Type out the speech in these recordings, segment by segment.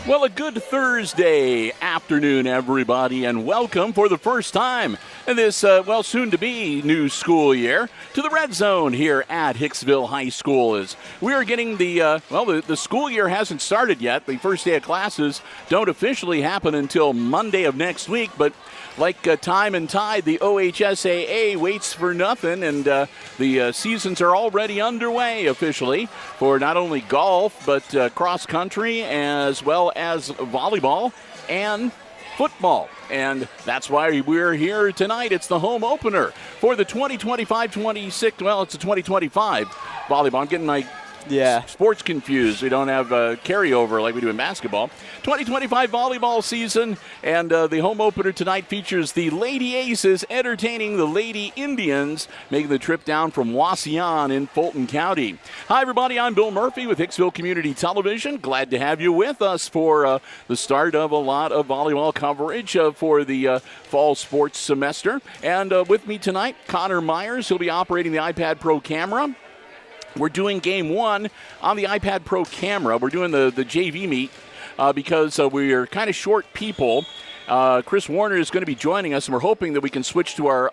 Well, a good Thursday afternoon, everybody, and welcome for the first time in this, soon-to-be new school year to the Red Zone here at Hicksville High School. As we are getting the school year hasn't started yet. The first day of classes don't officially happen until Monday of next week, but like time and tide, the OHSAA waits for nothing, and the seasons are already underway officially for not only golf, but cross country as well as volleyball and football. And that's why we're here tonight. It's the home opener for the 2025-26, well, it's the 2025 volleyball. I'm getting my sports confused. We don't have carryover like we do in basketball. 2025 volleyball season, and the home opener tonight features the Lady Aces entertaining the Lady Indians, making the trip down from Wauseon in Fulton County. Hi, everybody. I'm Bill Murphy with Hicksville Community Television. Glad to have you with us for the start of a lot of volleyball coverage for the fall sports semester. And with me tonight, Connor Myers. He'll be operating the iPad Pro camera. We're doing game one on the iPad Pro camera. We're doing the JV meet because we are kind of short people. Chris Warner is going to be joining us, and we're hoping that we can switch to our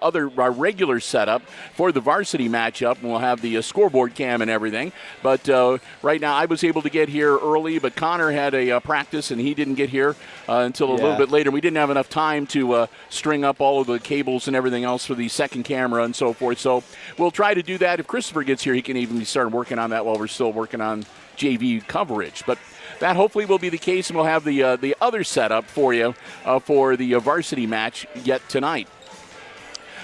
regular setup for the varsity matchup, and we'll have the scoreboard cam and everything. But right now, I was able to get here early, but Connor had a practice, and he didn't get here until a little bit later. We didn't have enough time to string up all of the cables and everything else for the second camera and so forth. So we'll try to do that. If Christopher gets here, he can even start working on that while we're still working on JV coverage. But that hopefully will be the case, and we'll have the other setup for you for the varsity match yet tonight.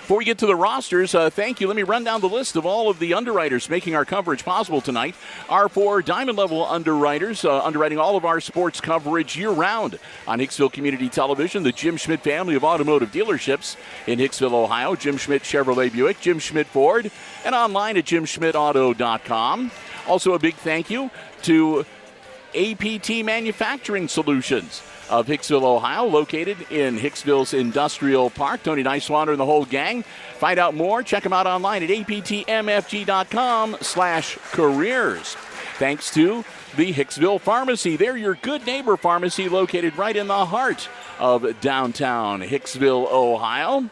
Before we get to the rosters, thank you. Let me run down the list of all of the underwriters making our coverage possible tonight. Our four diamond-level underwriters underwriting all of our sports coverage year-round on Hicksville Community Television, the Jim Schmidt family of automotive dealerships in Hicksville, Ohio, Jim Schmidt Chevrolet Buick, Jim Schmidt Ford, and online at jimschmidtauto.com. Also a big thank you to APT Manufacturing Solutions of Hicksville, Ohio, located in Hicksville's Industrial Park. Tony Niswander and the whole gang. Find out more. Check them out online at aptmfg.com/careers. Thanks to the Hicksville Pharmacy. They're your good neighbor pharmacy located right in the heart of downtown Hicksville, Ohio.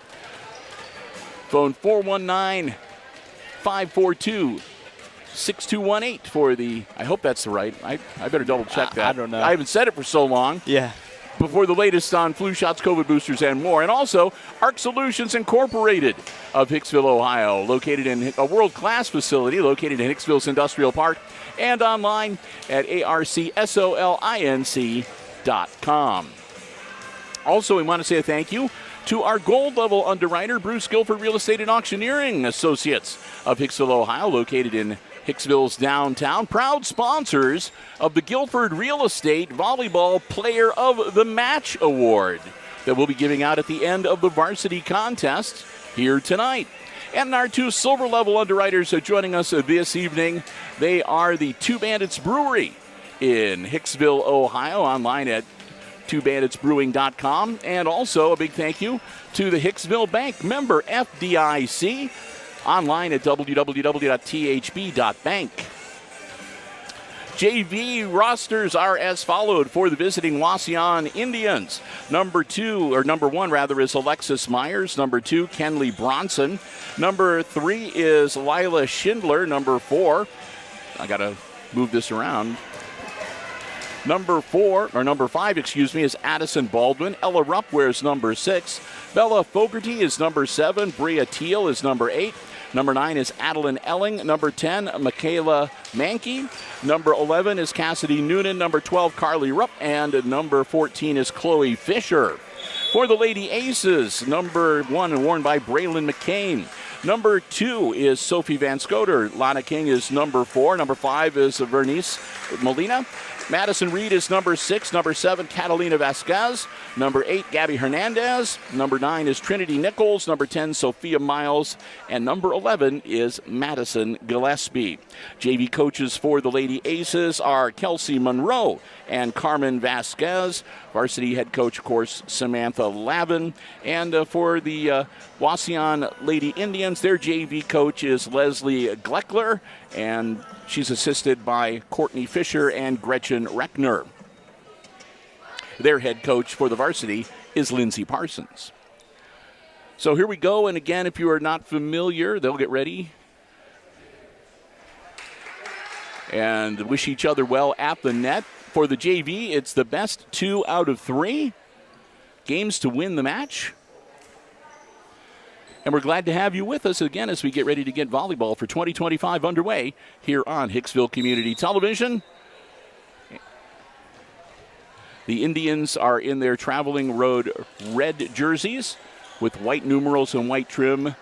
Phone 419-542-6218 for the, I hope that's the right. I better double check that. I don't know. I haven't said it for so long. Yeah. Before the latest on flu shots, COVID boosters, and more. And also, ARC Solutions Incorporated of Hicksville, Ohio, located in a world-class facility located in Hicksville's Industrial Park and online at arcsolinc.com. Also, we want to say a thank you to our gold-level underwriter, Bruce Guilford Real Estate and Auctioneering Associates of Hicksville, Ohio, located in Hicksville's downtown. Proud sponsors of the Guilford Real Estate Volleyball Player of the Match Award that we'll be giving out at the end of the varsity contest here tonight. And our two silver-level underwriters are joining us this evening. They are the Two Bandits Brewery in Hicksville, Ohio, online at twobanditsbrewing.com. And also a big thank you to the Hicksville Bank, member FDIC, online at www.thb.bank. JV rosters are as followed for the visiting Wauseon Indians. Number one is Alexis Myers. Number 2, Kenley Bronson. Number 3 is Lila Schindler. Number 4, I got to move this around. Number 5, is Addison Baldwin. Ella Rupp wears number 6. Bella Fogarty is number 7. Bria Teal is number 8. Number 9 is Adeline Elling. Number 10, Michaela Mankey. Number 11 is Cassidy Noonan. Number 12, Carly Rupp. And number 14 is Chloe Fisher. For the Lady Aces, number 1 worn by Braylon McCain. Number 2 is Sophie Van Scoter. Lana King is number 4. Number 5 is Vernice Molina. Madison Reed is number 6. Number 7, Catalina Vasquez. Number 8, Gabby Hernandez. Number 9 is Trinity Nichols. Number 10, Sophia Miles. And number 11 is Madison Gillespie. JV coaches for the Lady Aces are Kelsey Monroe and Carmen Vasquez. Varsity head coach, of course, Samantha Lavin. And for the Wauseon Lady Indians, their JV coach is Leslie Gleckler, and she's assisted by Courtney Fisher and Gretchen Reckner. Their head coach for the varsity is Lindsey Parsons. So here we go, and again, if you are not familiar, they'll get ready and wish each other well at the net. For the JV, it's the best 2 out of 3 games to win the match. And we're glad to have you with us again as we get ready to get volleyball for 2025 underway here on Hicksville Community Television. The Indians are in their traveling road red jerseys with white numerals and white trim.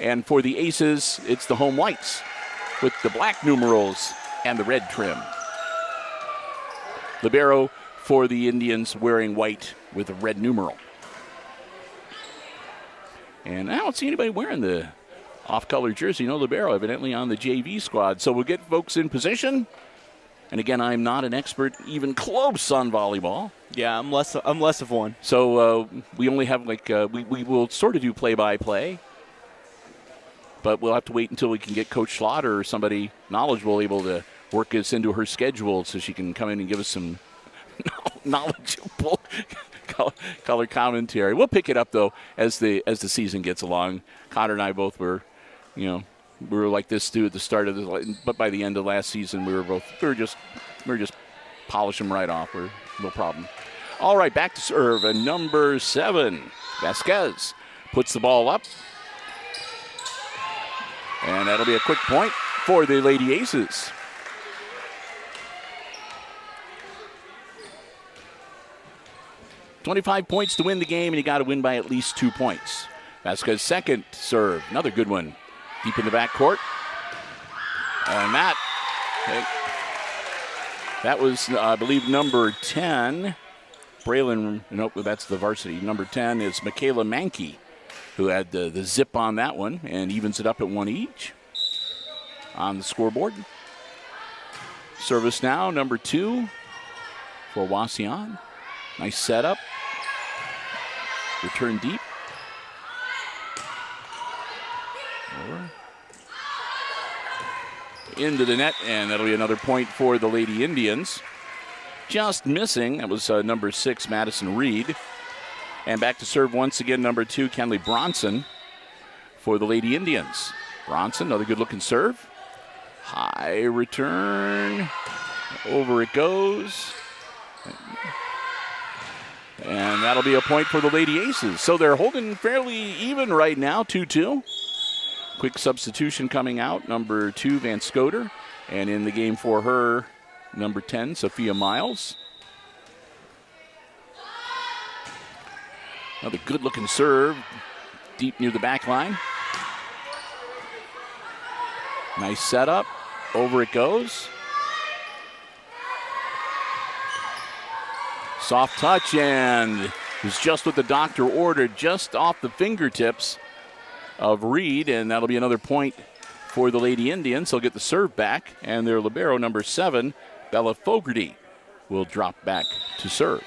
And for the Aces, it's the home whites with the black numerals and the red trim. Libero for the Indians wearing white with a red numeral. And I don't see anybody wearing the off-color jersey. No libero evidently on the JV squad. So we'll get folks in position. And again, I'm not an expert even close on volleyball. Yeah, I'm less of one. So we only have we will sort of do play-by-play. But we'll have to wait until we can get Coach Slaughter or somebody knowledgeable able to work us into her schedule so she can come in and give us some knowledgeable color commentary. We'll pick it up though as the season gets along. Connor and I both were, we were like this too at the start of the, but by the end of last season we were just polishing right off. No problem. All right, back to serve, and number 7, Vasquez puts the ball up, and that'll be a quick point for the Lady Aces. $25 points to win the game, and you got to win by at least 2 points. Vasquez second serve, another good one, deep in the backcourt. And that was, I believe, number 10. Braylon, nope, that's the varsity. Number 10 is Michaela Mankey, who had the zip on that one and evens it up at 1 each on the scoreboard. Service now, number 2 for Wauseon. Nice setup. Return deep. Over. Into the net, and that'll be another point for the Lady Indians. Just missing, that was number 6, Madison Reed. And back to serve once again, number 2, Kenley Bronson for the Lady Indians. Bronson, another good-looking serve. High return. Over it goes. And that'll be a point for the Lady Aces. So they're holding fairly even right now, 2-2. Quick substitution coming out, number 2, Van Scoter. And in the game for her, number 10, Sophia Miles. Another good-looking serve, deep near the back line. Nice setup. Over it goes. Soft touch, and it was just what the doctor ordered, just off the fingertips of Reed, and that'll be another point for the Lady Indians. They'll get the serve back, and their libero, number 7, Bella Fogarty, will drop back to serve.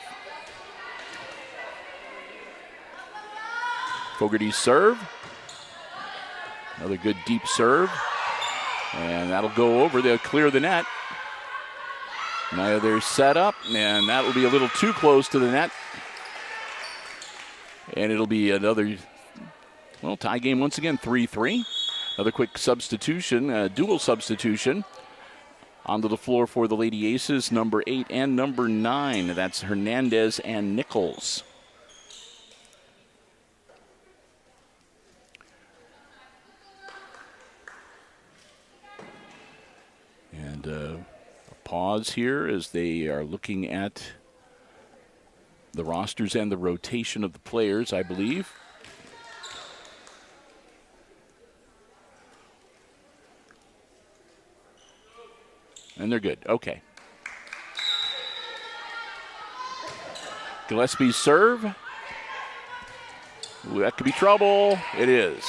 Fogarty's serve. Another good deep serve, and that'll go over. They'll clear the net. Now they're set up, and that will be a little too close to the net. And it'll be another, tie game once again, 3-3. Another quick substitution, dual substitution. Onto the floor for the Lady Aces, number 8 and number 9. That's Hernandez and Nichols. And pause here as they are looking at the rosters and the rotation of the players, I believe. And they're good. Okay. Gillespie's serve. Ooh, that could be trouble. It is.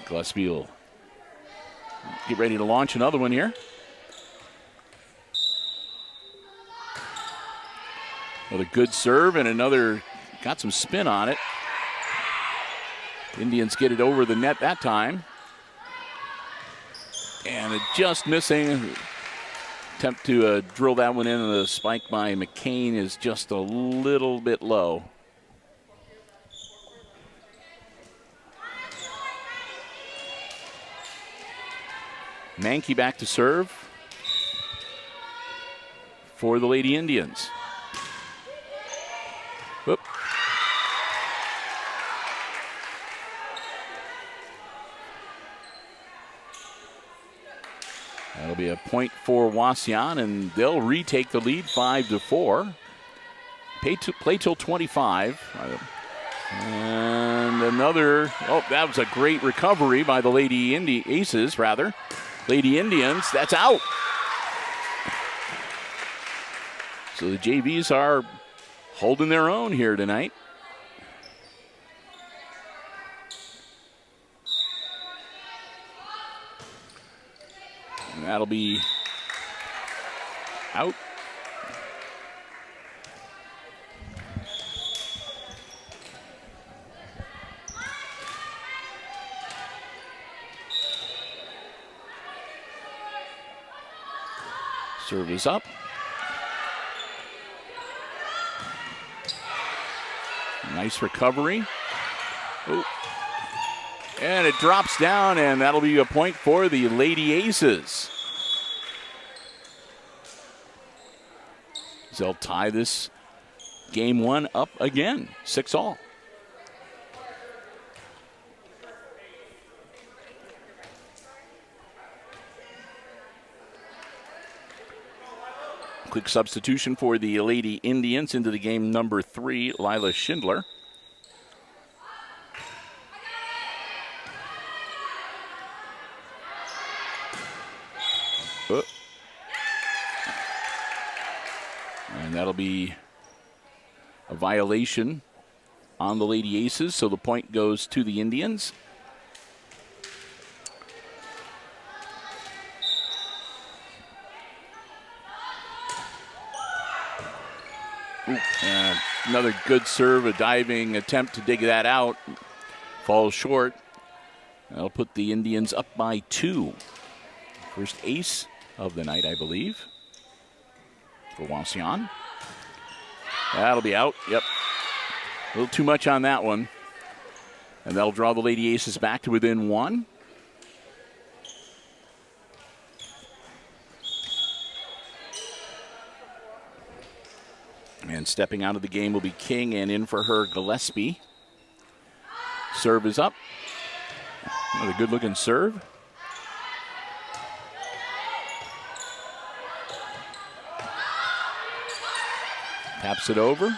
Gillespie will get ready to launch another one here. Another good serve and another, got some spin on it. Indians get it over the net that time. And just missing. Attempt to drill that one in, and the spike by McCain is just a little bit low. Mankey back to serve for the Lady Indians. Whoop. That'll be a point for Wauseon, and they'll retake the lead 5-4. Play till 25. And another, that was a great recovery by the Lady Aces, rather. Lady Indians, that's out. So the JVs are holding their own here tonight. And that'll be out. Serve is up. Nice recovery. Ooh. And it drops down, and that'll be a point for the Lady Aces. They'll tie this game one up again, 6-all. Quick substitution for the Lady Indians into the game number 3, Lila Schindler. And that'll be a violation on the Lady Aces, so the point goes to the Indians. Ooh, and another good serve, a diving attempt to dig that out. Falls short. That'll put the Indians up by 2. First ace of the night, I believe, for Wauseon. That'll be out. Yep. A little too much on that one. And that'll draw the Lady Aces back to within 1. And stepping out of the game will be King, and in for her, Gillespie. Serve is up. Another good-looking serve. Taps it over.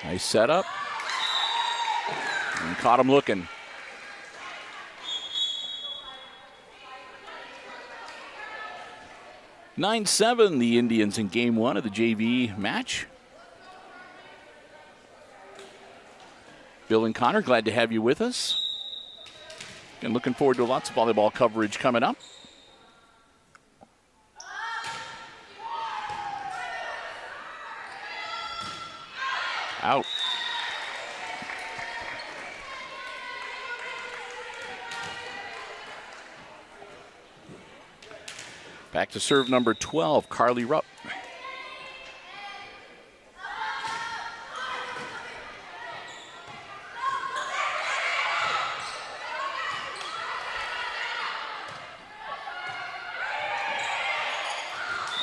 Nice setup. And caught him looking. (9-7) the Indians in game 1 of the JV match. Bill and Connor, glad to have you with us. And looking forward to lots of volleyball coverage coming up. Out. Back to serve number 12, Carly Rupp.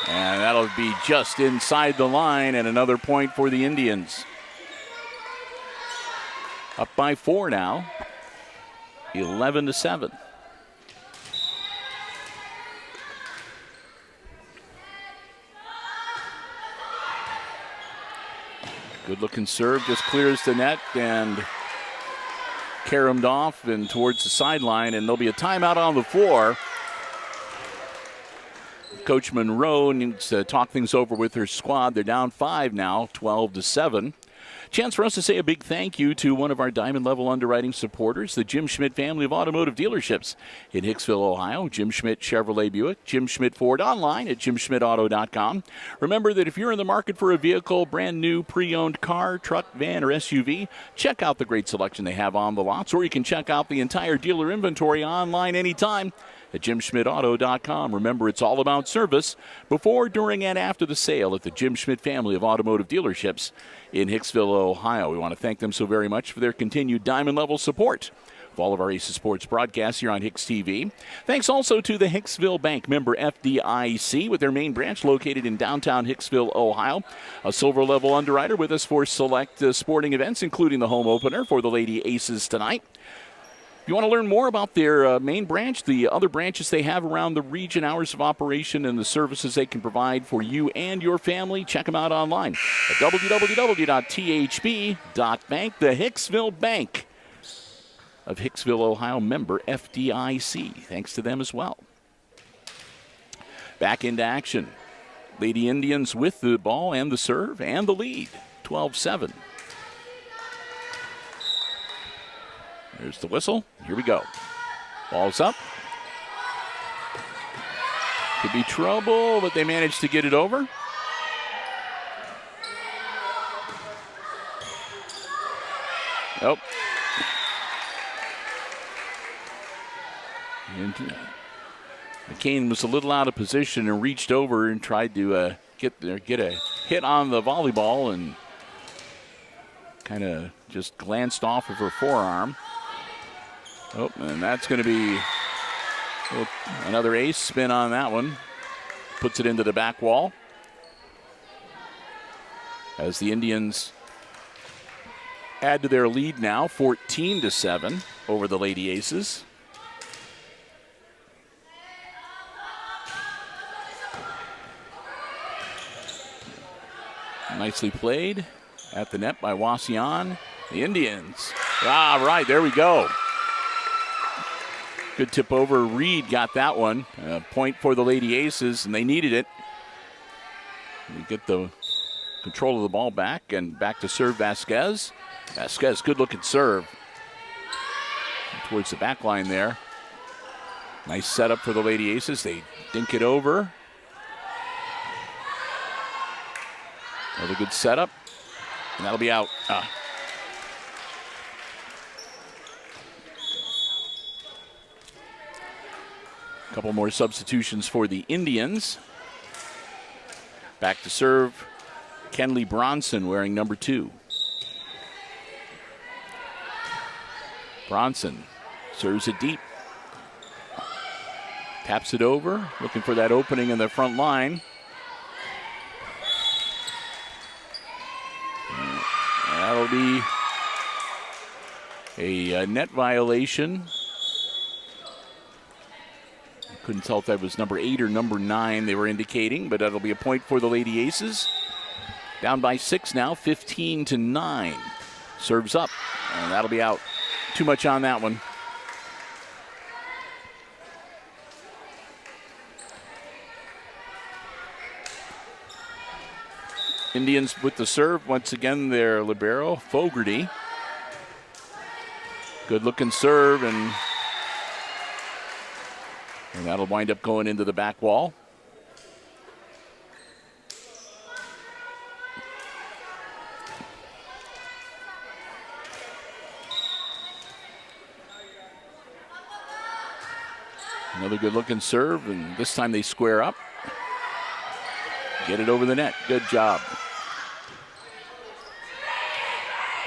And that'll be just inside the line, and another point for the Indians. Up by 4 now, 11-7. Good looking serve, just clears the net and caromed off and towards the sideline, and there'll be a timeout on the floor. Coach Monroe needs to talk things over with her squad. They're down 5 now, 12-7. Chance for us to say a big thank you to one of our Diamond Level underwriting supporters, the Jim Schmidt family of automotive dealerships in Hicksville, Ohio. Jim Schmidt Chevrolet Buick, Jim Schmidt Ford, online at jimschmidtauto.com. Remember that if you're in the market for a vehicle, brand new, pre-owned car, truck, van, or SUV, check out the great selection they have on the lots, or you can check out the entire dealer inventory online anytime at jimschmidtauto.com. Remember, it's all about service before, during, and after the sale at the Jim Schmidt family of automotive dealerships in Hicksville, Ohio. We want to thank them so very much for their continued Diamond Level support of all of our Aces Sports broadcasts here on HIX-TV. Thanks also to the Hicksville Bank, member FDIC, with their main branch located in downtown Hicksville, Ohio. A silver level underwriter with us for select sporting events, including the home opener for the Lady Aces tonight. If you want to learn more about their main branch, the other branches they have around the region, hours of operation, and the services they can provide for you and your family, check them out online at www.thb.bank. The Hicksville Bank of Hicksville, Ohio, member FDIC. Thanks to them as well. Back into action. Lady Indians with the ball and the serve and the lead, 12-7. There's the whistle. Here we go. Ball's up. Could be trouble, but they managed to get it over. Nope. And McCain was a little out of position and reached over and tried to get a hit on the volleyball and kind of just glanced off of her forearm. Oh, and that's going to be another ace spin on that one. Puts it into the back wall. As the Indians add to their lead now, 14-7 over the Lady Aces. Nicely played at the net by Wauseon. The Indians. Ah, right, there we go. Good tip over. Reed got that one. Point for the Lady Aces, and they needed it. We get the control of the ball back, and back to serve Vasquez. Vasquez, good looking serve. Towards the back line there. Nice setup for the Lady Aces. They dink it over. Another good setup, and that'll be out. A couple more substitutions for the Indians. Back to serve, Kenley Bronson wearing number 2. Bronson serves it deep. Taps it over, looking for that opening in the front line. That'll be a net violation. Couldn't tell if that was number 8 or number 9 they were indicating, but that'll be a point for the Lady Aces. Down by 6 now, 15-9. Serves up, and that'll be out. Too much on that one. Indians with the serve. Once again, their libero, Fogarty. Good looking serve, and that'll wind up going into the back wall. Another good looking serve, and this time they square up. Get it over the net. Good job.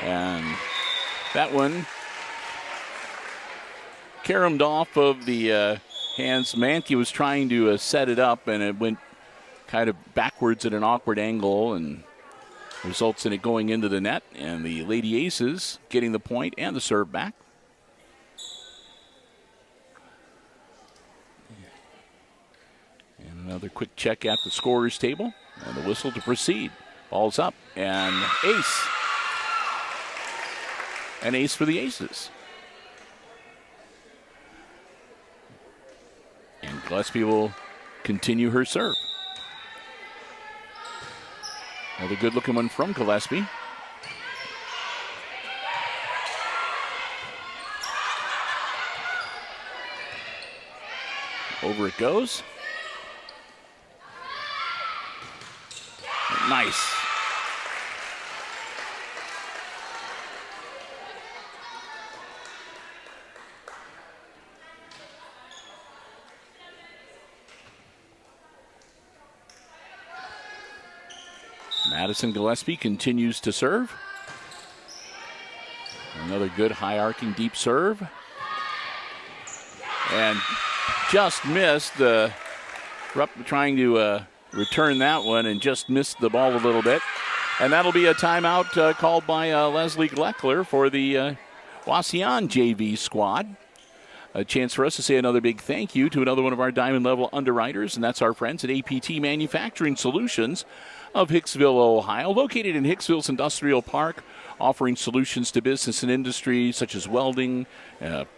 And that one caromed off of the hands. Mankey was trying to set it up, and it went kind of backwards at an awkward angle, and results in it going into the net. And the Lady Aces getting the point and the serve back. And another quick check at the scorer's table, and the whistle to proceed. Ball's up, and ace. An ace for the Aces. And Gillespie will continue her serve. Another good looking one from Gillespie. Over it goes. Nice. Madison Gillespie continues to serve. Another good high arcing deep serve. And just missed the trying to return that one and just missed the ball a little bit. And that'll be a timeout called by Leslie Gleckler for the Wauseon JV squad. A chance for us to say another big thank you to another one of our diamond level underwriters, and that's our friends at APT Manufacturing Solutions of Hicksville, Ohio, located in Hicksville's Industrial Park, offering solutions to business and industry such as welding,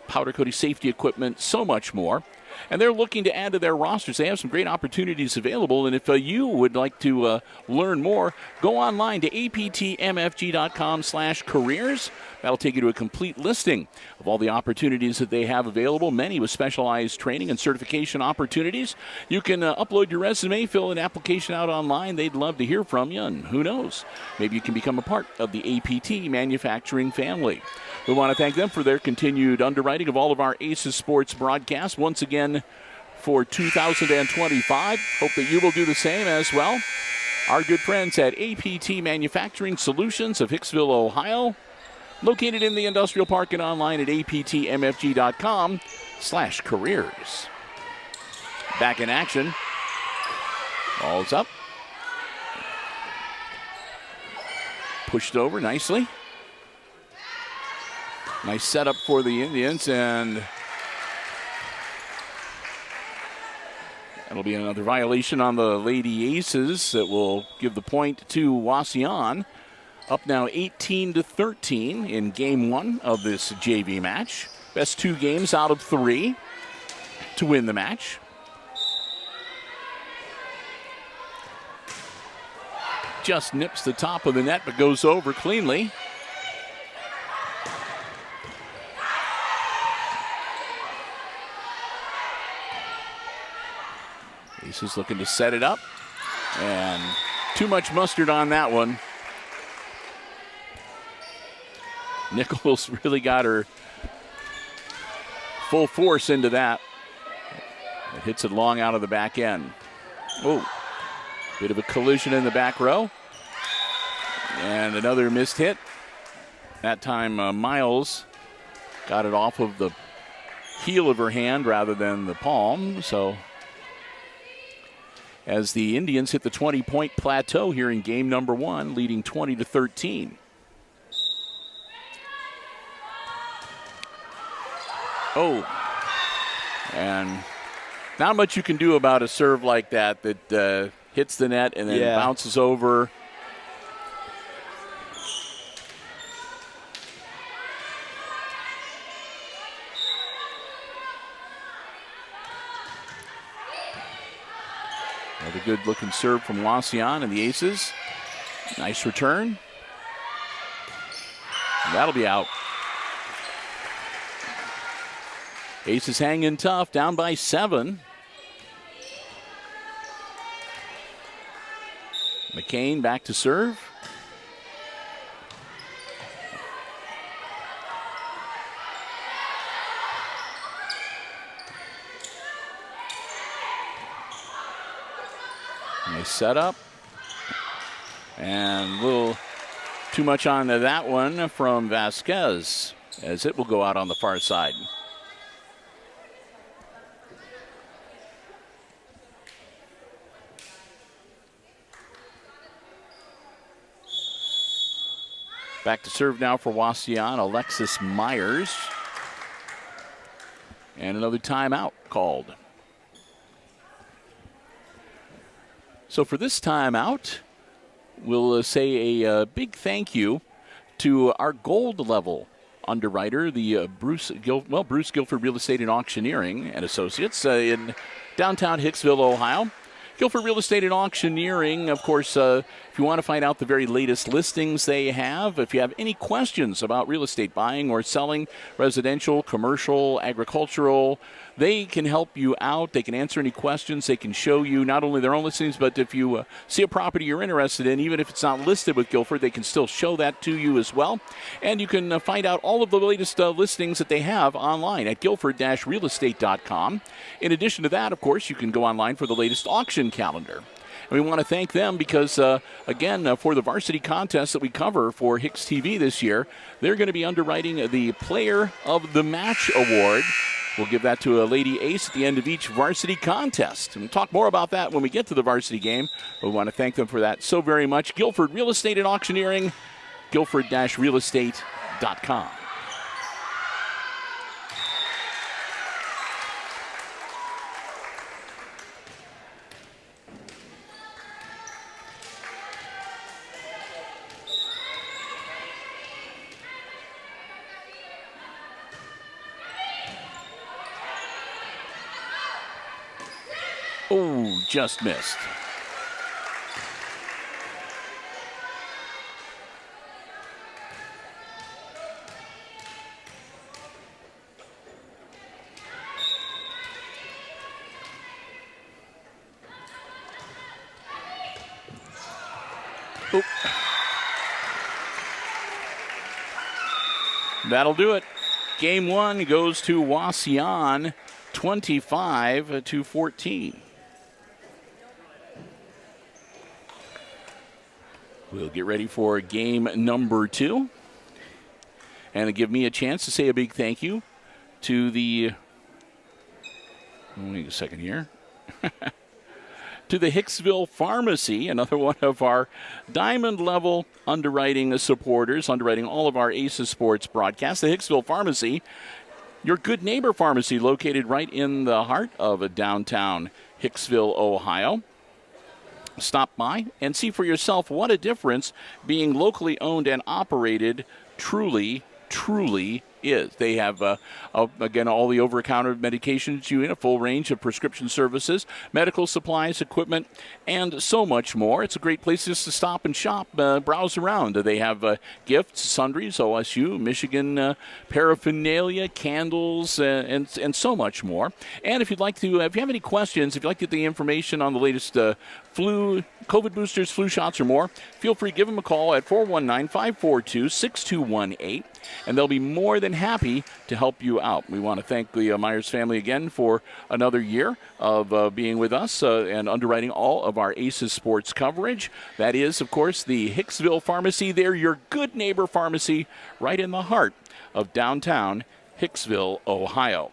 powder coating, safety equipment, so much more. And they're looking to add to their rosters. They have some great opportunities available. And if you would like to learn more, go online to aptmfg.com/careers. That'll take you to a complete listing of all the opportunities that they have available, many with specialized training and certification opportunities. You can upload your resume, fill an application out online. They'd love to hear from you. And who knows, maybe you can become a part of the APT manufacturing family. We want to thank them for their continued underwriting of all of our Aces Sports broadcasts once again for 2025. Hope that you will do the same as well. Our good friends at APT Manufacturing Solutions of Hicksville, Ohio, located in the Industrial Park and online at aptmfg.com/careers. Back in action. Ball's up. Pushed over nicely. Nice setup for the Indians, and that'll be another violation on the Lady Aces that will give the point to Wauseon. Up now 18-13 in game one of this JV match. Best 2 games out of 3 to win the match. Just nips the top of the net, but goes over cleanly. Aces looking to set it up, and too much mustard on that one. Nichols really got her full force into that. It hits it long out of the back end. Oh, bit of a collision in the back row. And another missed hit. That time Miles got it off of the heel of her hand rather than the palm. So as the Indians hit the 20-point plateau here in game number 1, leading 20-13. Oh, and not much you can do about a serve like that hits the net and then bounces over. Another good-looking serve from Wauseon and the Aces. Nice return. And that'll be out. Aces hanging tough, down by 7. McCain back to serve. Nice setup. And a little too much on that one from Vasquez, as it will go out on the far side. Back to serve now for Wauseon, Alexis Myers. And another timeout called. So for this timeout, we'll say a big thank you to our gold level underwriter, the Bruce Guilford Real Estate and Auctioneering and Associates in downtown Hicksville, Ohio. Guilford Real Estate and Auctioneering, of course, if you want to find out the very latest listings they have, if you have any questions about real estate buying or selling, residential, commercial, agricultural, they can help you out. They can answer any questions. They can show you not only their own listings, but if you see a property you're interested in, even if it's not listed with Guilford, they can still show that to you as well. And you can find out all of the latest listings that they have online at guilford-realestate.com. In addition to that, of course, you can go online for the latest auction calendar. And we want to thank them because, again, for the varsity contest that we cover for HIX-TV this year, they're going to be underwriting the Player of the Match Award. We'll give that to a lady ace at the end of each varsity contest. And we'll talk more about that when we get to the varsity game. We want to thank them for that so very much. Guilford Real Estate and Auctioneering, guilford-realestate.com. Oh, just missed. Oop. That'll do it. Game one goes to Wauseon, 25-14. We'll get ready for game number two. And to give me a chance to say a big thank you to the, wait a second here, to the Hicksville Pharmacy, another one of our diamond level underwriting supporters, underwriting all of our Aces Sports broadcasts. The Hicksville Pharmacy, your good neighbor pharmacy located right in the heart of downtown Hicksville, Ohio. Stop by and see for yourself what a difference being locally owned and operated truly is. They have, again, all the over-the-counter medications you need, a full range of prescription services, medical supplies, equipment, and so much more. It's a great place just to stop and shop, browse around. They have gifts, sundries, OSU, Michigan paraphernalia, candles, and so much more. And if you'd like to, if you have any questions, if you'd like to get the information on the latest COVID boosters, flu shots, or more, feel free to give them a call at 419-542-6218, and they'll be more than happy to help you out. We want to thank the Myers family again for another year of being with us and underwriting all of our Aces Sports coverage. That is, of course, the Hicksville Pharmacy. They're your good neighbor pharmacy right in the heart of downtown Hicksville, Ohio.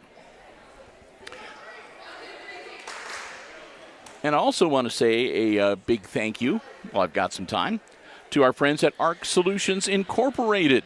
And I also want to say a big thank you, while I've got some time, to our friends at ARC Solutions Incorporated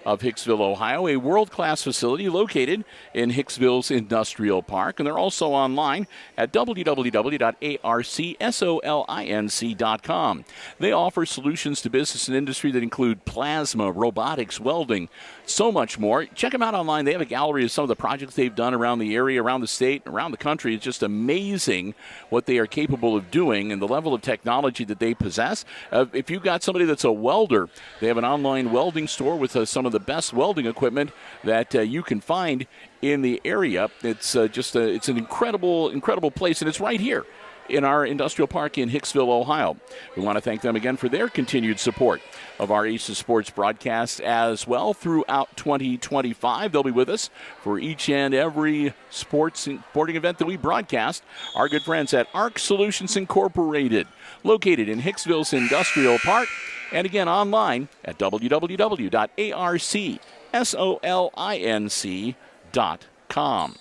of Hicksville, Ohio, a world-class facility located in Hicksville's Industrial Park. And they're also online at www.arcsolinc.com. They offer solutions to business and industry that include plasma, robotics, welding, so much more. Check them out online. They have a gallery of some of the projects they've done around the area, around the state, around the country. It's just amazing what they are capable of doing and the level of technology that they possess. If you've got somebody that's a welder, they have an online welding store with some of the best welding equipment that you can find in the area. It's it's an incredible place, and it's right here in our industrial park in Hicksville, Ohio. We want to thank them again for their continued support of our Aces Sports broadcast as well throughout 2025. They'll be with us for each and every sporting event that we broadcast. Our good friends at ARC Solutions Incorporated, located in Hicksville's Industrial Park, and again online at www.arcsolinc.com.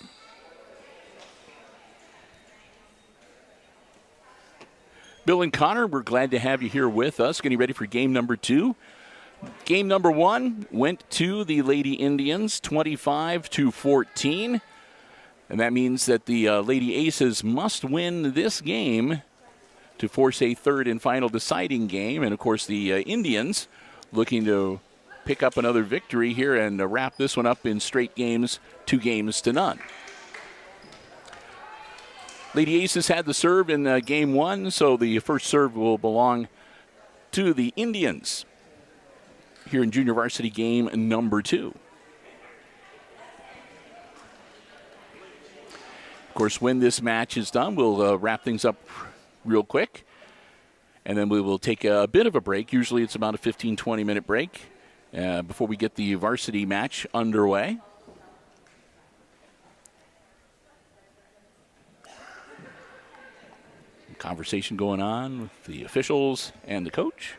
Bill and Connor, we're glad to have you here with us. Getting ready for game number two. Game number one went to the Lady Indians, 25-14. And that means that the Lady Aces must win this game to force a third and final deciding game. And, of course, the Indians looking to pick up another victory here and wrap this one up in straight games, 2-0. Lady Aces had the serve in game one, so the first serve will belong to the Indians here in junior varsity game number two. Of course, when this match is done, we'll wrap things up real quick. And then we will take a bit of a break. Usually it's about a 15, 20-minute break before we get the varsity match underway. Conversation going on with the officials and the coach.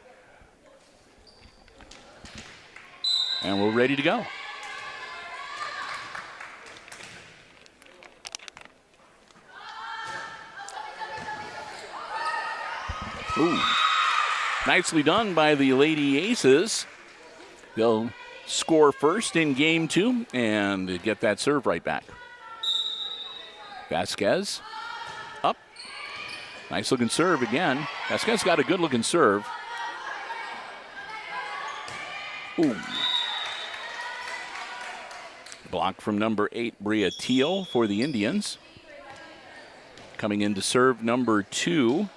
And we're ready to go. Ooh. Nicely done by the Lady Aces. They'll score first in game 2 and get that serve right back. Vasquez up. Nice looking serve again. Vasquez got a good looking serve. Ooh. Block from number 8, Bria Teal for the Indians. Coming in to serve number 2,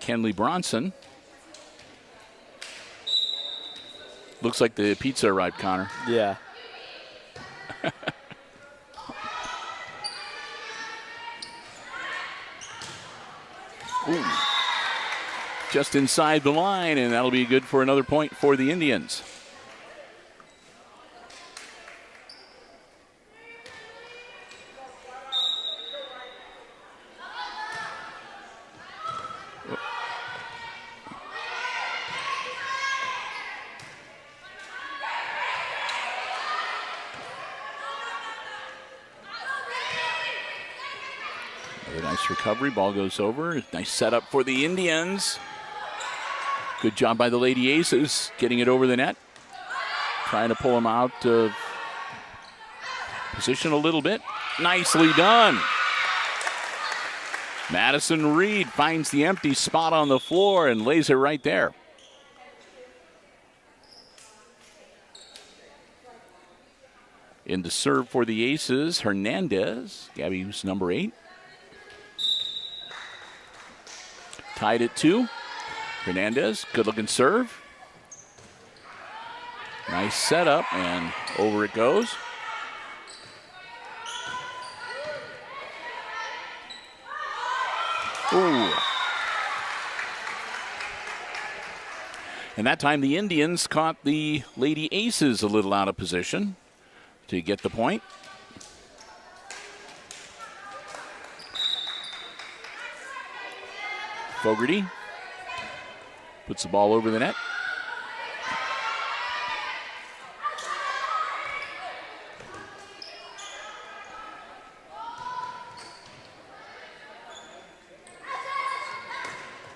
Kenley Bronson. Looks like the pizza arrived, Connor. Yeah. Ooh. Just inside the line, and that'll be good for another point for the Indians. Nice recovery. Ball goes over. Nice setup for the Indians. Good job by the Lady Aces getting it over the net. Trying to pull them out of position a little bit. Nicely done. Madison Reed finds the empty spot on the floor and lays it right there. In to serve for the Aces, Hernandez. Gabby, who's number 8. Tied at 2. Hernandez, good looking serve. Nice setup, and over it goes. Ooh. And that time the Indians caught the Lady Aces a little out of position to get the point. Fogarty puts the ball over the net.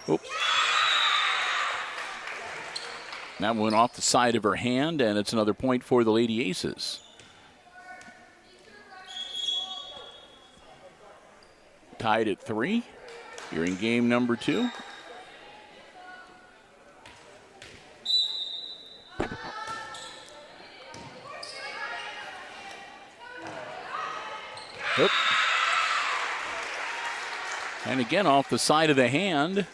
Oh. That went off the side of her hand, and it's another point for the Lady Aces. Tied at 3. You're in game number 2. Oop. And again off the side of the hand.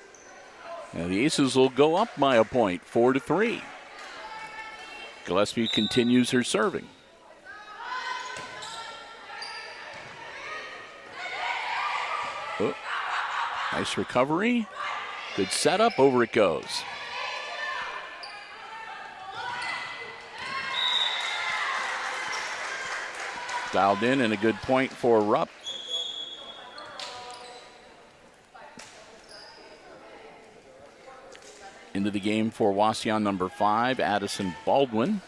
And the Aces will go up by a point, 4-3. Gillespie continues her serving. Oh. Nice recovery. Good setup. Over it goes. Dialed in and a good point for Rupp. Into the game for Wauseon number 5, Addison Baldwin.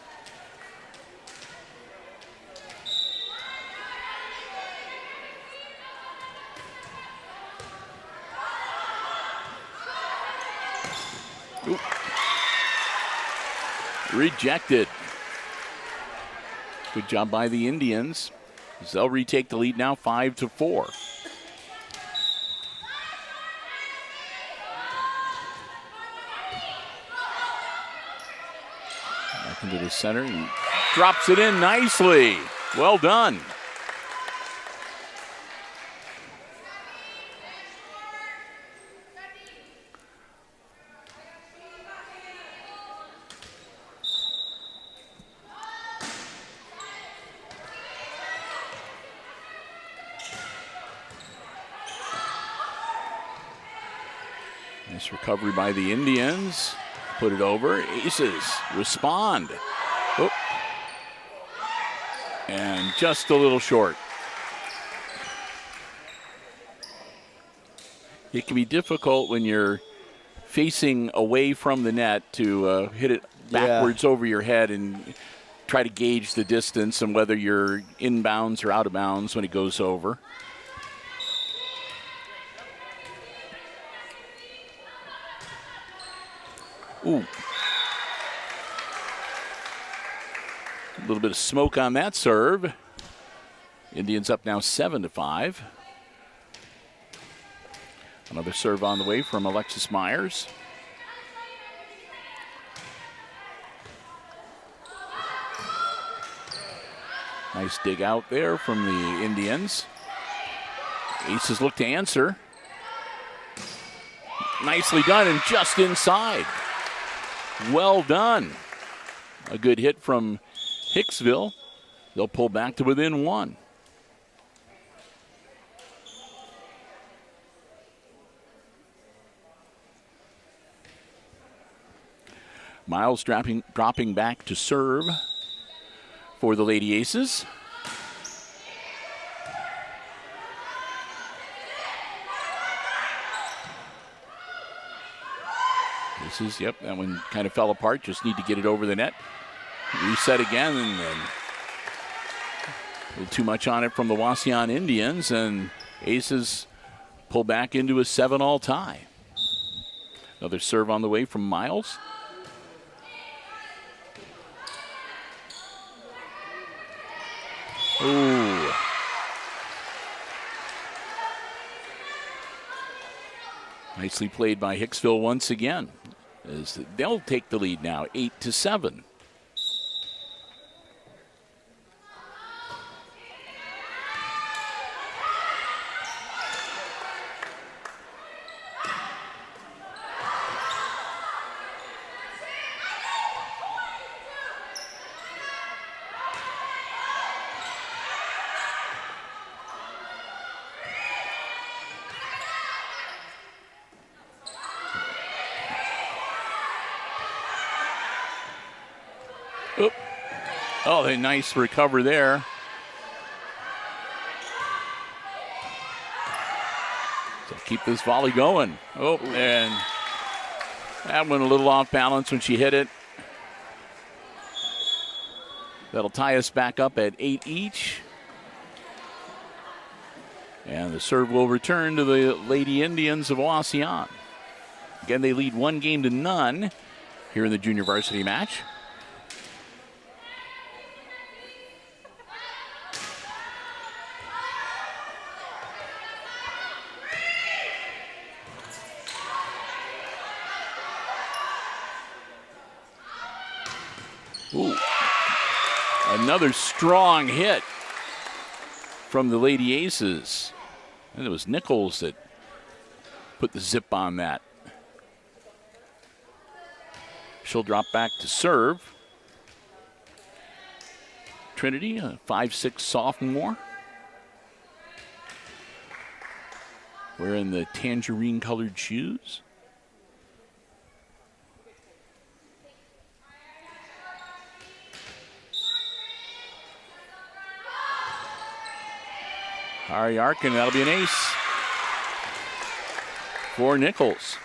Ooh. Rejected. Good job by the Indians. They'll retake the lead now 5-4. Back into the center and drops it in nicely. Well done. Nice recovery by the Indians. Put it over. Aces respond. Oh. And just a little short. It can be difficult when you're facing away from the net to hit it backwards over your head and try to gauge the distance and whether you're inbounds or out of bounds when it goes over. Ooh. A little bit of smoke on that serve. Indians up now 7-5. Another serve on the way from Alexis Myers. Nice dig out there from the Indians. Aces look to answer. Nicely done and just inside. Well done. A good hit from Hicksville. They'll pull back to within one. Miles dropping back to serve for the Lady Aces. This is, that one kind of fell apart. Just need to get it over the net. Reset again, and then a little too much on it from the Wauseon Indians, and Aces pull back into a 7-all tie. Another serve on the way from Miles. Ooh. Nicely played by Hicksville once again, as they'll take the lead now, 8-7. Oh, a nice recover there. So keep this volley going. Oh, and that one a little off balance when she hit it. That'll tie us back up at 8 each. And the serve will return to the Lady Indians of Wauseon. Again, they lead 1-0 here in the junior varsity match. Ooh. Another strong hit from the Lady Aces. And it was Nichols that put the zip on that. She'll drop back to serve. Trinity, a 5'6" sophomore. Wearing the tangerine-colored shoes. Ari Arkin, that'll be an ace for Nichols.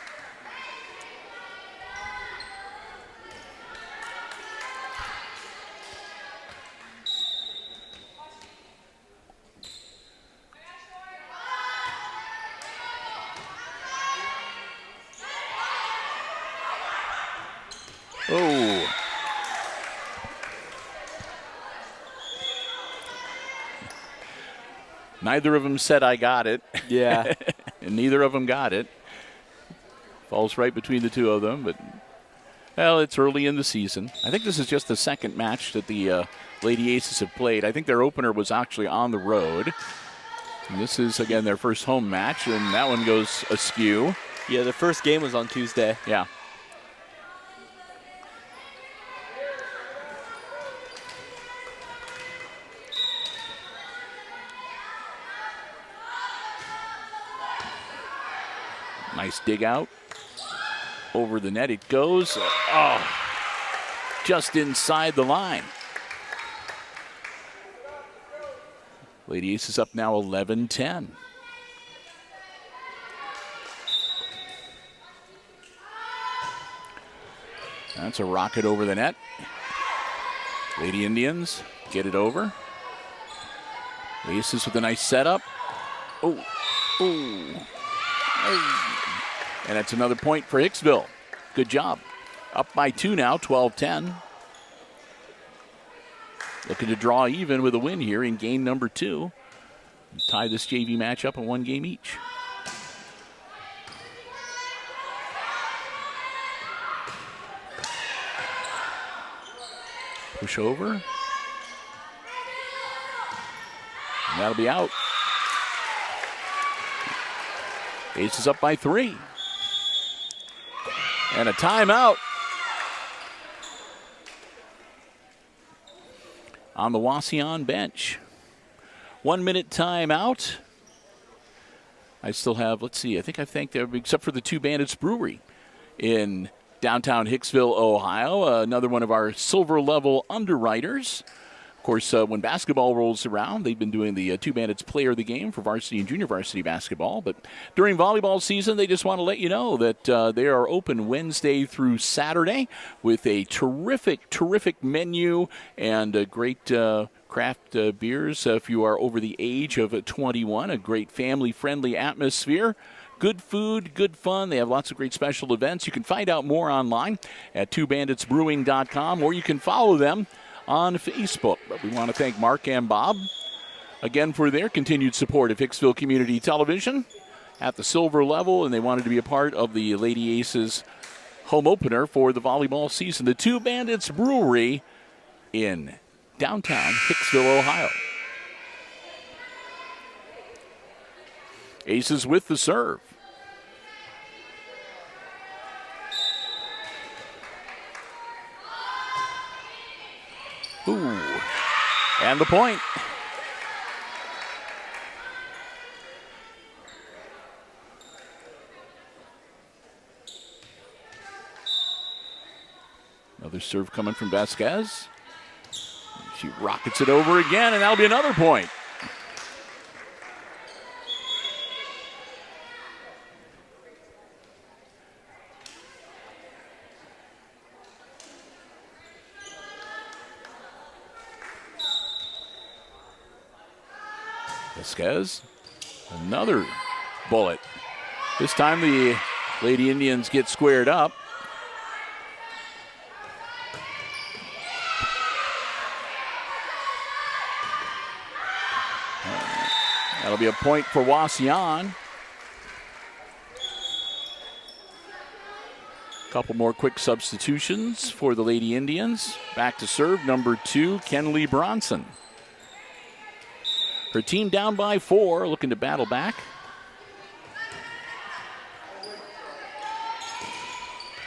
Oh. Neither of them said, "I got it." Yeah. And neither of them got it. Falls right between the two of them, but, well, it's early in the season. I think this is just the second match that the Lady Aces have played. I think their opener was actually on the road. And this is, again, their first home match, and that one goes askew. Yeah, the first game was on Tuesday. Yeah. Nice dig out. Over the net it goes. Oh, just inside the line. Lady Aces up now 11-10. That's a rocket over the net. Lady Indians get it over. Aces with a nice setup. Oh, oh. And that's another point for Hicksville. Good job. Up by 2 now, 12-10. Looking to draw even with a win here in game number 2. Tie this JV match up in 1 game each. Push over. And that'll be out. Aces up by 3. And a timeout on the Wauseon bench. 1 minute timeout. I still have, let's see, I think I've thanked everybody except for the Two Bandits Brewery in downtown Hicksville, Ohio. Another one of our silver level underwriters. Of course, when basketball rolls around, they've been doing the Two Bandits Player of the Game for varsity and junior varsity basketball. But during volleyball season, they just want to let you know that they are open Wednesday through Saturday with a terrific menu and great craft beers if you are over the age of 21. A great family-friendly atmosphere. Good food, good fun. They have lots of great special events. You can find out more online at twobanditsbrewing.com, or you can follow them on Facebook. But we want to thank Mark and Bob again for their continued support of Hicksville Community Television at the silver level, and they wanted to be a part of the Lady Aces home opener for the volleyball season. The Two Bandits Brewery in downtown Hicksville, Ohio. Aces with the serve. Ooh, and the point. Another serve coming from Vasquez. She rockets it over again, and that'll be another point. Vasquez, another bullet. This time the Lady Indians get squared up. That'll be a point for Wauseon. Couple more quick substitutions for the Lady Indians. Back to serve, number 2, Kenley Bronson. Her team down by 4, looking to battle back.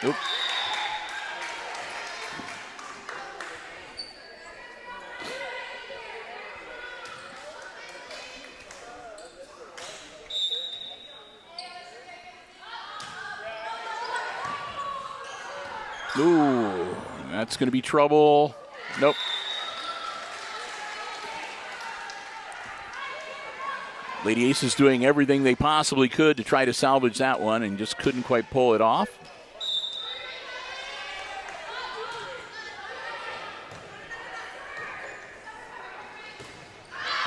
Oop. Ooh, that's going to be trouble. Nope. Lady Aces doing everything they possibly could to try to salvage that one and just couldn't quite pull it off.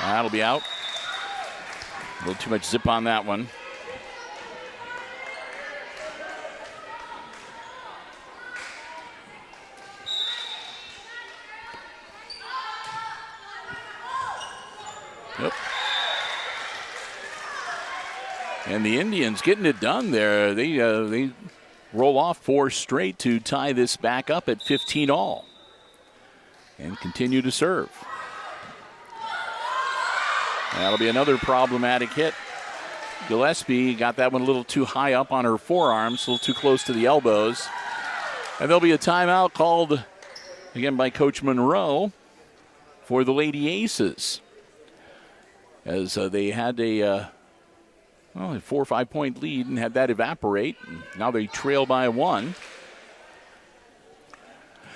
That'll be out. A little too much zip on that one. Yep. And the Indians getting it done there. They roll off 4 straight to tie this back up at 15 all. And continue to serve. That'll be another problematic hit. Gillespie got that one a little too high up on her forearms, a little too close to the elbows. And there'll be a timeout called again by Coach Monroe for the Lady Aces, as they had a Well, a 4 or 5 point lead and had that evaporate. Now they trail by 1.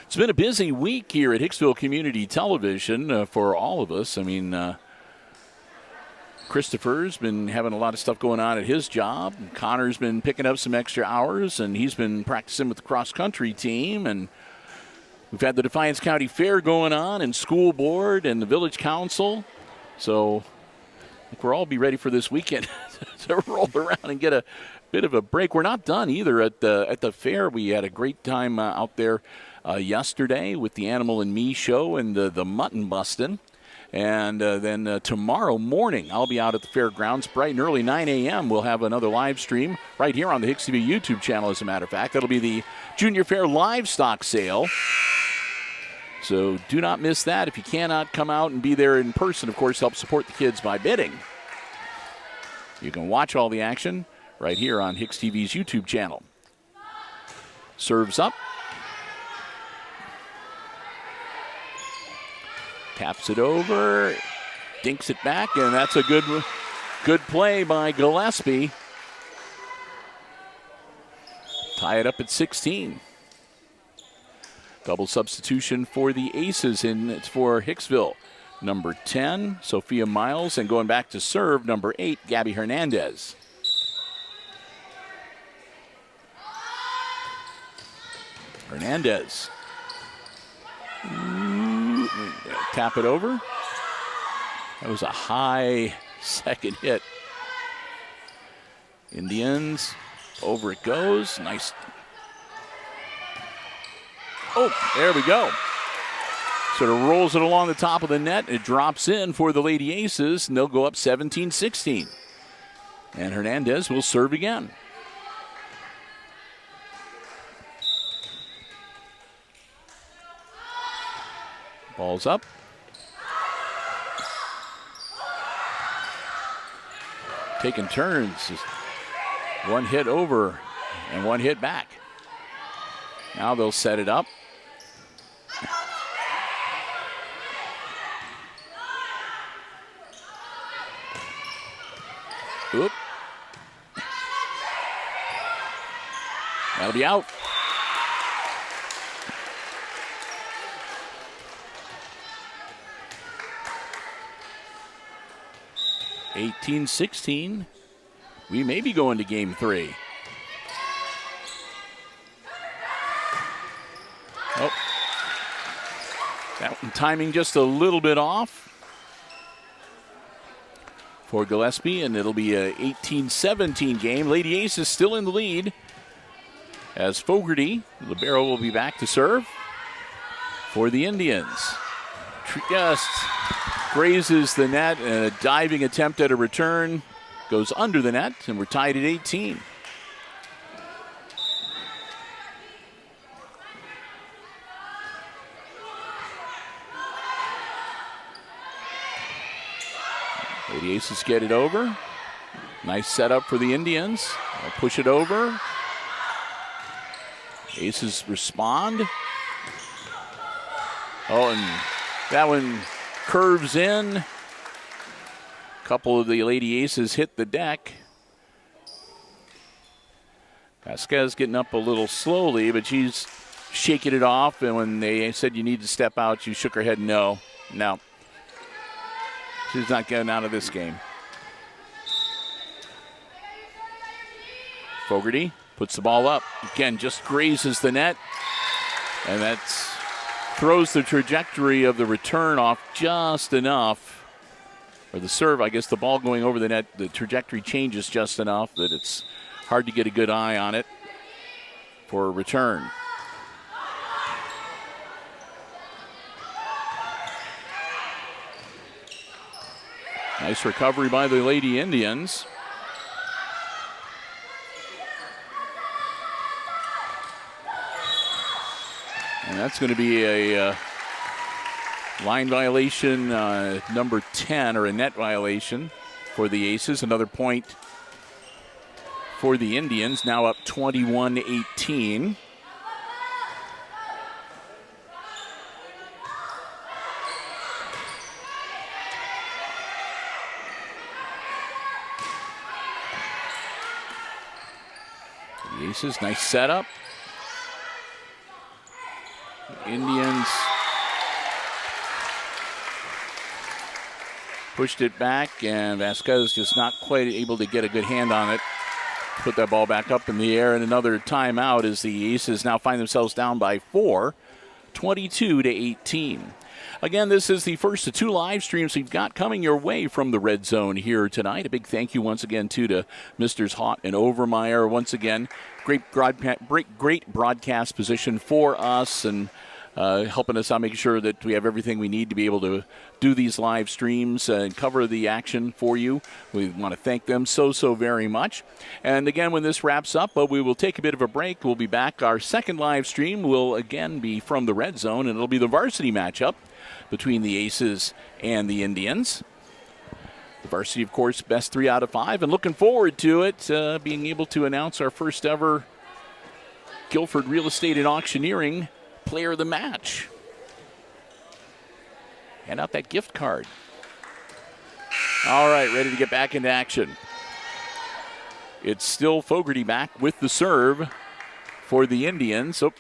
It's been a busy week here at Hicksville Community Television for all of us. I mean, Christopher's been having a lot of stuff going on at his job. Connor's been picking up some extra hours, and he's been practicing with the cross-country team. And we've had the Defiance County Fair going on, and school board, and the village council. So I think we'll all be ready for this weekend to roll around and get a bit of a break. We're not done either at the fair. We had a great time out there yesterday with the Animal and Me show and the mutton busting. And then tomorrow morning, I'll be out at the fairgrounds bright and early, 9 a.m. We'll have another live stream right here on the HIX-TV YouTube channel, as a matter of fact. That'll be the Junior Fair livestock sale. So do not miss that. If you cannot come out and be there in person, of course, help support the kids by bidding. You can watch all the action right here on HIX-TV's YouTube channel. Serves up. Taps it over, dinks it back, and that's a good play by Gillespie. Tie it up at 16. Double substitution for the Aces, and it's for Hicksville. Number 10, Sophia Miles, and going back to serve, number 8, Gabby Hernandez. Hernandez. Tap it over. That was a high second hit. Indians, over it goes. Nice. Oh, there we go. Sort of rolls it along the top of the net. It drops in for the Lady Aces, and they'll go up 17-16. And Hernandez will serve again. Ball's up. Taking turns. One hit over and one hit back. Now they'll set it up. Oop. That'll be out. (18-16). We may be going to game 3. Oh, that one timing just a little bit off for Gillespie, and it'll be a 18-17 game. Lady Ace is still in the lead as Fogarty, libero, will be back to serve for the Indians. Just grazes the net, and a diving attempt at a return goes under the net, and we're tied at 18. Lady Aces get it over. Nice setup for the Indians. They'll push it over. Aces respond. Oh, and that one curves in. A couple of the Lady Aces hit the deck. Vasquez getting up a little slowly, but she's shaking it off. And when they said you need to step out, she shook her head no. No. She's not getting out of this game. Fogarty puts the ball up. Again, just grazes the net. And that throws the trajectory of the return off just enough. Or the serve, I guess the ball going over the net, the trajectory changes just enough that it's hard to get a good eye on it for a return. Nice recovery by the Lady Indians. And that's going to be a line violation, number 10, or a net violation for the Aces. Another point for the Indians, now up 21-18. Aces, nice setup. Indians pushed it back, and Vasquez just not quite able to get a good hand on it. Put that ball back up in the air, and another timeout as the Aces now find themselves down by 4, 22-18. Again, this is the first of 2 live streams we've got coming your way from the Red Zone here tonight. A big thank you once again, too, to Misters Haught and Overmeyer. Once again, great broadcast position for us, and helping us out, making sure that we have everything we need to be able to do these live streams and cover the action for you. We want to thank them so very much. And again, when this wraps up, we will take a bit of a break. We'll be back. Our second live stream will again be from the Red Zone, and it'll be the varsity matchup between the Aces and the Indians. The varsity, of course, best 3 out of 5, and looking forward to it, being able to announce our first ever Guilford Real Estate and Auctioneering Player of the Match. Hand out that gift card. All right, ready to get back into action. It's still Fogarty back with the serve for the Indians. Oh,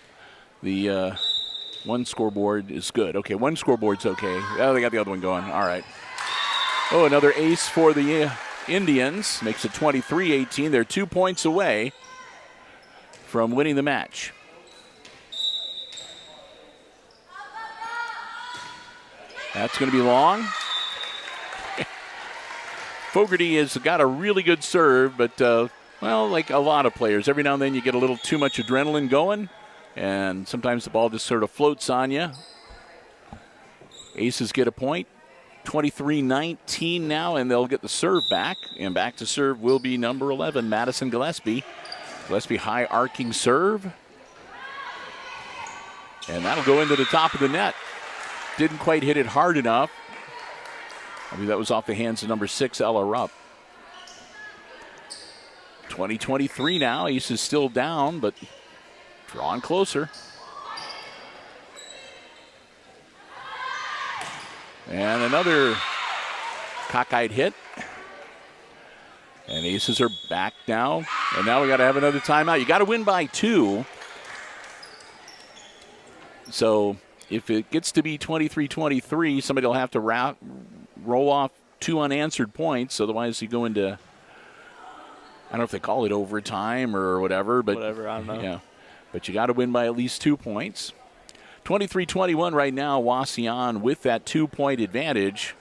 the one scoreboard is good. Okay, one scoreboard's okay. Oh, they got the other one going. All right. Oh, another ace for the Indians. Makes it 23-18. They're 2 points away from winning the match. That's going to be long. Fogarty has got a really good serve, but, well, like a lot of players, every now and then you get a little too much adrenaline going, and sometimes the ball just sort of floats on you. Aces get a point. 23-19 now, and they'll get the serve back. And back to serve will be number 11, Madison Gillespie. Gillespie high arcing serve. And that'll go into the top of the net. Didn't quite hit it hard enough. I mean, that was off the hands of number 6, Ella Rupp. 20-23 now. Aces still down, but drawing closer. And another cockeyed hit. And Aces are back now. And now we got to have another timeout. You got to win by 2. So if it gets to be 23-23, somebody will have to roll off 2 unanswered points. Otherwise, you go into, I don't know if they call it overtime or whatever. But whatever, I don't know. Yeah, but you got to win by at least 2 points. 23-21 right now, Wauseon with that 2-point advantage.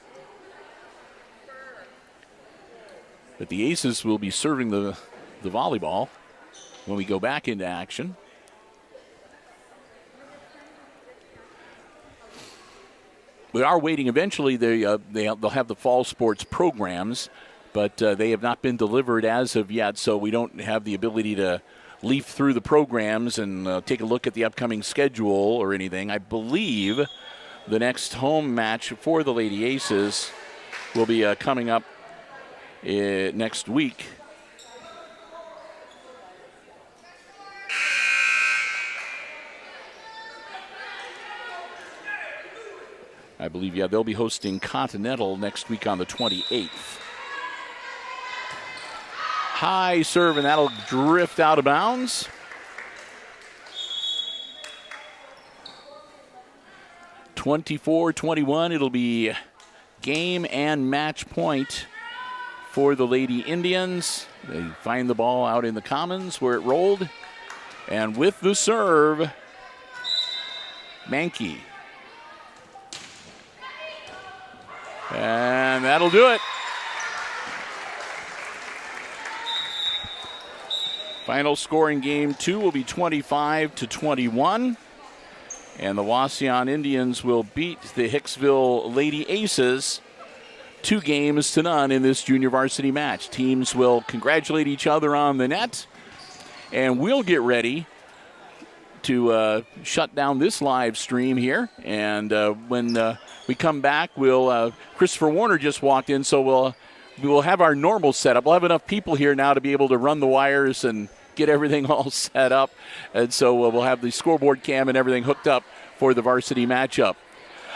But the Aces will be serving the volleyball when we go back into action. We are waiting. Eventually, they'll have the fall sports programs, but they have not been delivered as of yet, so we don't have the ability to leaf through the programs and take a look at the upcoming schedule or anything. I believe the next home match for the Lady Aces will be coming up next week. I believe, yeah, they'll be hosting Continental next week on the 28th. High serve, and that'll drift out of bounds. (24-21). It'll be game and match point for the Lady Indians. They find the ball out in the commons where it rolled. And with the serve, Mankey. And that'll do it. Final score in game 2 will be 25-21. And the Wauseon Indians will beat the Hicksville Lady Aces 2-0 in this junior varsity match. Teams will congratulate each other on the net. And we'll get ready to shut down this live stream here. And when we come back, Christopher Warner just walked in, so we'll have our normal setup. We'll have enough people here now to be able to run the wires and get everything all set up. And so we'll have the scoreboard cam and everything hooked up for the varsity matchup.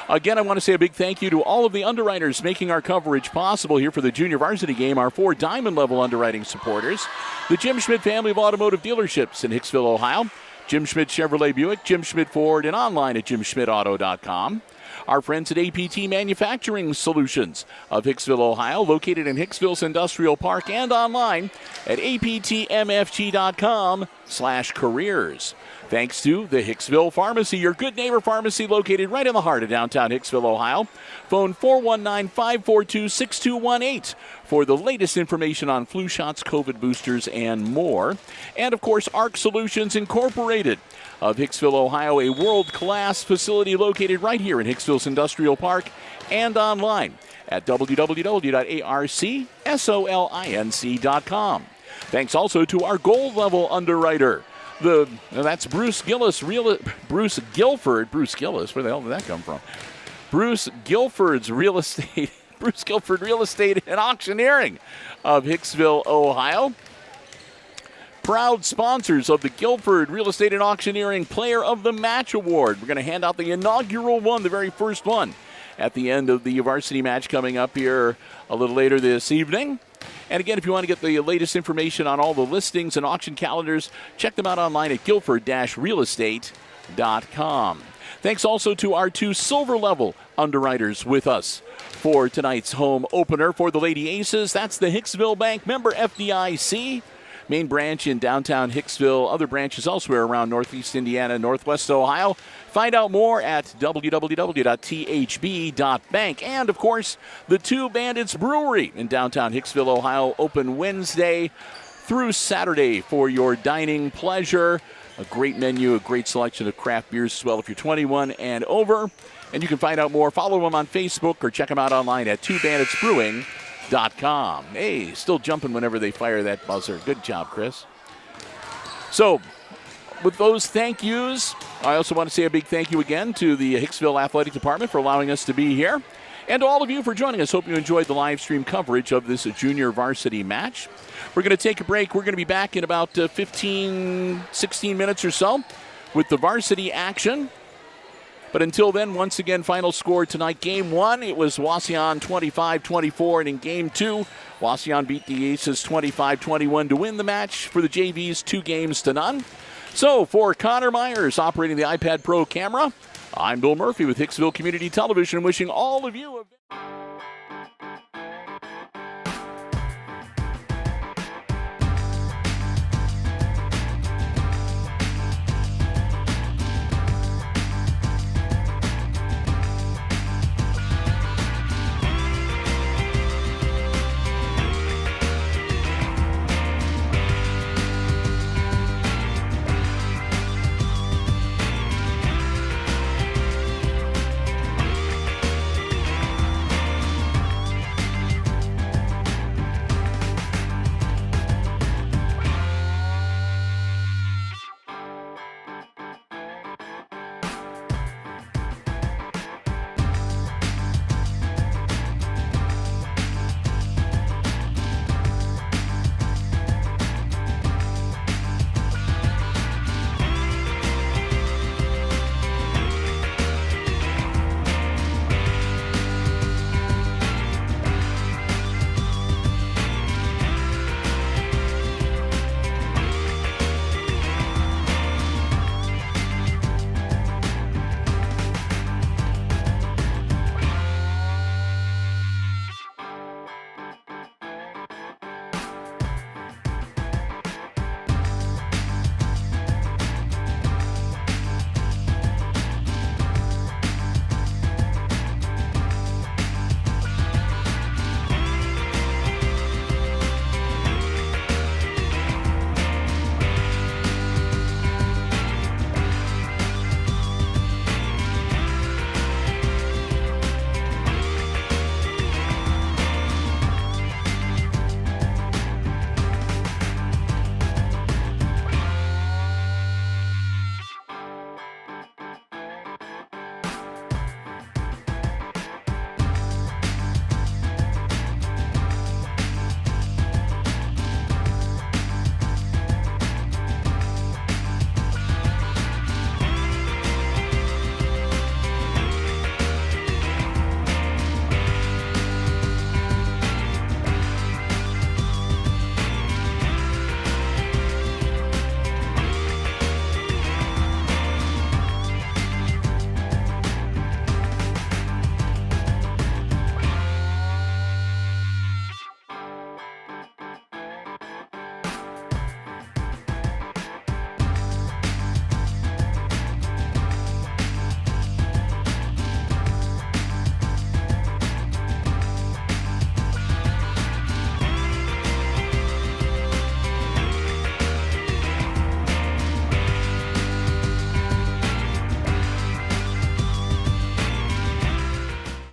Again, I want to say a big thank you to all of the underwriters making our coverage possible here for the junior varsity game, our 4 diamond-level underwriting supporters, the Jim Schmidt family of automotive dealerships in Hicksville, Ohio, Jim Schmidt Chevrolet Buick, Jim Schmidt Ford, and online at jimschmidtauto.com. Our friends at APT Manufacturing Solutions of Hicksville, Ohio, located in Hicksville's Industrial Park and online at aptmfg.com/careers. Thanks to the Hicksville Pharmacy, your good neighbor pharmacy located right in the heart of downtown Hicksville, Ohio. Phone 419-542-6218 for the latest information on flu shots, COVID boosters, and more. And, of course, ARC Solutions Incorporated of Hicksville, Ohio, a world-class facility located right here in Hicksville's Industrial Park and online at www.arcsolinc.com. Thanks also to our gold-level underwriter, that's Bruce Gillis, Bruce Guilford. Bruce Gillis, where the hell did that come from? Bruce Guilford's Real Estate, Bruce Guilford Real Estate and Auctioneering of Hicksville, Ohio. Proud sponsors of the Guilford Real Estate and Auctioneering Player of the Match Award. We're going to hand out the inaugural one, the very first one, at the end of the varsity match coming up here a little later this evening. And again, if you want to get the latest information on all the listings and auction calendars, check them out online at guilford-realestate.com. Thanks also to our 2 silver-level underwriters with us for tonight's home opener for the Lady Aces. That's the Hicksville Bank, member FDIC. Main branch in downtown Hicksville, other branches elsewhere around Northeast Indiana, Northwest Ohio. Find out more at www.thb.bank. And, of course, the 2 Bandits Brewery in downtown Hicksville, Ohio, open Wednesday through Saturday for your dining pleasure. A great menu, a great selection of craft beers as well if you're 21 and over. And you can find out more. Follow them on Facebook or check them out online at 2banditsbrewing.com. Hey, still jumping whenever they fire that buzzer. Good job, Chris. So, with those thank yous, I also want to say a big thank you again to the Hicksville Athletic Department for allowing us to be here, and to all of you for joining us. Hope you enjoyed the live stream coverage of this junior varsity match. We're going to take a break. We're going to be back in about 15, 16 minutes or so with the varsity action. But until then, once again, final score tonight. Game 1, it was Wauseon 25-24. And in Game 2, Wauseon beat the Aces 25-21 to win the match for the JVs 2-0. So for Connor Myers operating the iPad Pro camera, I'm Bill Murphy with Hicksville Community Television, wishing all of you a